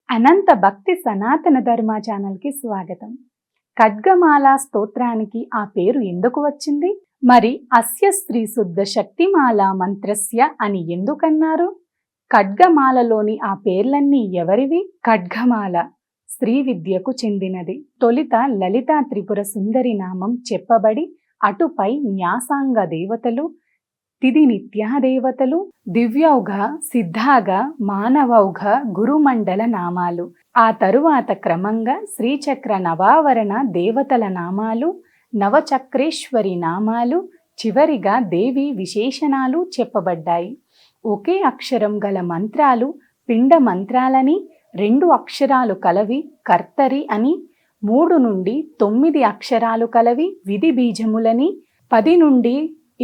అనంత భక్తి సనాతన ధర్మ ఛానల్కి స్వాగతం. ఖడ్గమాల స్తోత్రానికి ఆ పేరు ఎందుకు వచ్చింది? మరి అస్య శ్రీ శుద్ధ శక్తిమాల మంత్రస్య అని ఎందుకన్నారు? ఖడ్గమాలలోని ఆ పేర్లన్నీ ఎవరివి? ఖడ్గమాల శ్రీ విద్యకు చెందినది. తొలిత లలితా త్రిపుర సుందరి నామం చెప్పబడి అటుపై న్యాసాంగ దేవతలు, తిది నిత్యాదేవతలు, దివ్యౌఘ, సిద్ధాగ, మానవౌఘ, గురుమండల నామాలు, ఆ తరువాత క్రమంగా శ్రీచక్ర నవావరణ దేవతల నామాలు, నవచక్రేశ్వరి నామాలు, చివరిగా దేవి విశేషణాలు చెప్పబడ్డాయి. ఒకే అక్షరం గల మంత్రాలు పిండ మంత్రాలని, 2 అక్షరాలు కలవి కర్తరి అని, 3 నుండి 9 అక్షరాలు కలవి విధి బీజములని, 10 నుండి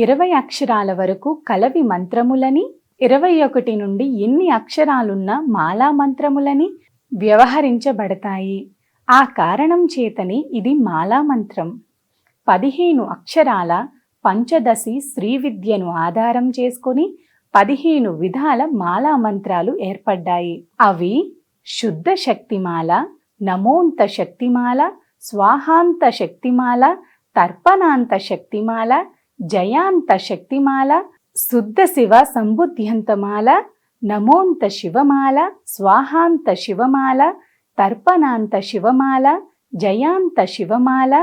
20 అక్షరాల వరకు కలవి మంత్రములని, 21 నుండి ఎన్ని అక్షరాలున్న మాలా మంత్రములని వ్యవహరించబడతాయి. ఆ కారణం చేతని ఇది మాలా మంత్రం. 15 అక్షరాల పంచదశి శ్రీ విద్యను ఆధారం చేసుకొని 15 విధాల మాలా మంత్రాలు ఏర్పడ్డాయి. అవి శుద్ధ శక్తిమాల, నమోంత శక్తిమాల, స్వాహాంత శక్తిమాల, తర్పణాంత శక్తిమాల, జయాంత శక్తిమాల, శుద్ధ శివ సంబుద్ధ్యంతమాల, నమోంత శివమాల, స్వాహాంత శివమాల, తర్పణాంత శివమాల, జయాంత శివమాల,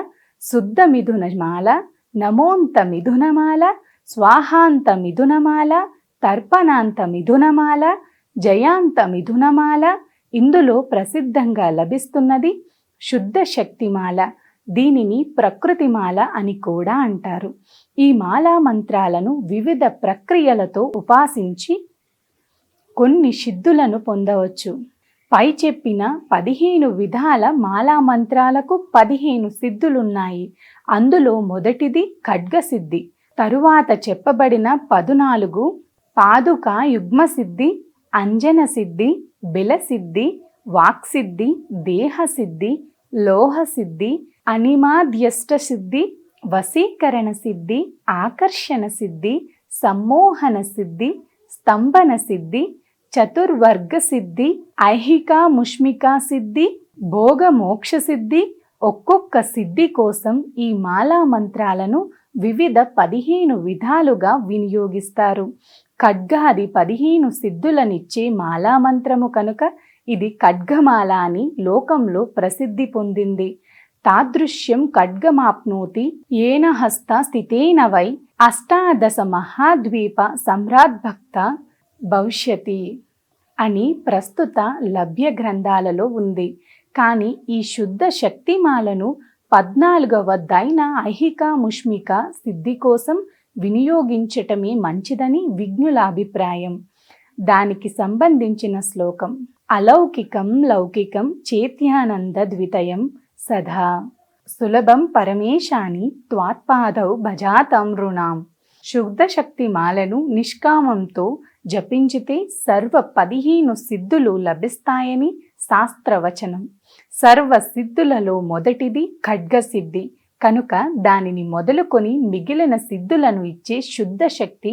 శుద్ధ మిథునమాల, నమోంత మిథునమాల, స్వాహాంత మిథునమాల, తర్పణాంత మిథునమాల, జయాంత మిథునమాల. ఇందులో ప్రసిద్ధంగా లభిస్తున్నది శుద్ధ శక్తిమాల. దీనిని ప్రకృతిమాల అని కూడా అంటారు. ఈ మాలా మంత్రాలను వివిధ ప్రక్రియలతో ఉపాసించి కొన్ని సిద్ధులను పొందవచ్చు. పై చెప్పిన 15 విధాల మాలా మంత్రాలకు 15 సిద్ధులున్నాయి. అందులో మొదటిది ఖడ్గ సిద్ధి. తరువాత చెప్పబడిన 14 పాదుక యుగ్మ సిద్ధి, అంజన సిద్ధి, బిల సిద్ధి, వాక్సిద్ధి, దేహ సిద్ధి, లోహ సిద్ధి, అనిమాద్యష్ట సిద్ధి, వశీకరణ సిద్ధి, ఆకర్షణ సిద్ధి, సమ్మోహన సిద్ధి, స్తంభన సిద్ధి, చతుర్వర్గ సిద్ధి, ఐహిక ముష్మిక సిద్ధి, భోగ మోక్ష సిద్ధి. ఒక్కొక్క సిద్ధి కోసం ఈ మాలా మంత్రాలను వివిధ 15 విధాలుగా వినియోగిస్తారు. ఖడ్గాది 15 సిద్ధులనిచ్చే మాలా మంత్రము కనుక ఇది ఖడ్గమాల అని లోకంలో ప్రసిద్ధి పొందింది. తాదృశ్యం ఖడ్గమాప్నోతి ఏన హస్త స్థితేన వై అష్టాదశ మహాద్వీప సమ్రాద్భక్త భవిష్యతి అని ప్రస్తుత లభ్య గ్రంథాలలో ఉంది. కానీ ఈ శుద్ధ శక్తిమాలను 14వ దైన ఐహిక ముష్మిక సిద్ధి కోసం వినియోగించటమే మంచిదని విజ్ఞుల అభిప్రాయం. దానికి సంబంధించిన శ్లోకం: అలౌకికం లౌకికం చేత్యానంద ద్వితయం సదా సులభం పరమేశాని త్వాత్పాదౌ భజాతం రుణాం. శుద్ధ శక్తి మాలను నిష్కామంతో జపించితే సర్వ 15 సిద్ధులు లభిస్తాయని శాస్త్రవచనం. సర్వ సిద్ధులలో మొదటిది ఖడ్గ సిద్ధి కనుక దానిని మొదలుకొని మిగిలిన సిద్ధులను ఇచ్చే శుద్ధ శక్తి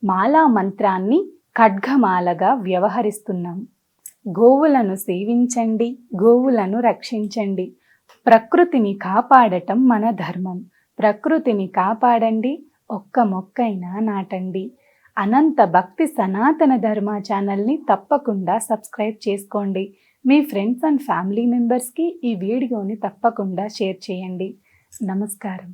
మాలా మంత్రాన్ని ఖడ్గమాలగా వ్యవహరిస్తున్నాం. గోవులను సేవించండి, గోవులను రక్షించండి. ప్రకృతిని కాపాడటం మన ధర్మం. ప్రకృతిని కాపాడండి, ఒక్క మొక్కైనా నాటండి. అనంత భక్తి సనాతన ధర్మ ఛానల్ని తప్పకుండా సబ్స్క్రైబ్ చేసుకోండి. మీ ఫ్రెండ్స్ అండ్ ఫ్యామిలీ మెంబర్స్కి ఈ వీడియోని తప్పకుండా షేర్ చేయండి. నమస్కారం.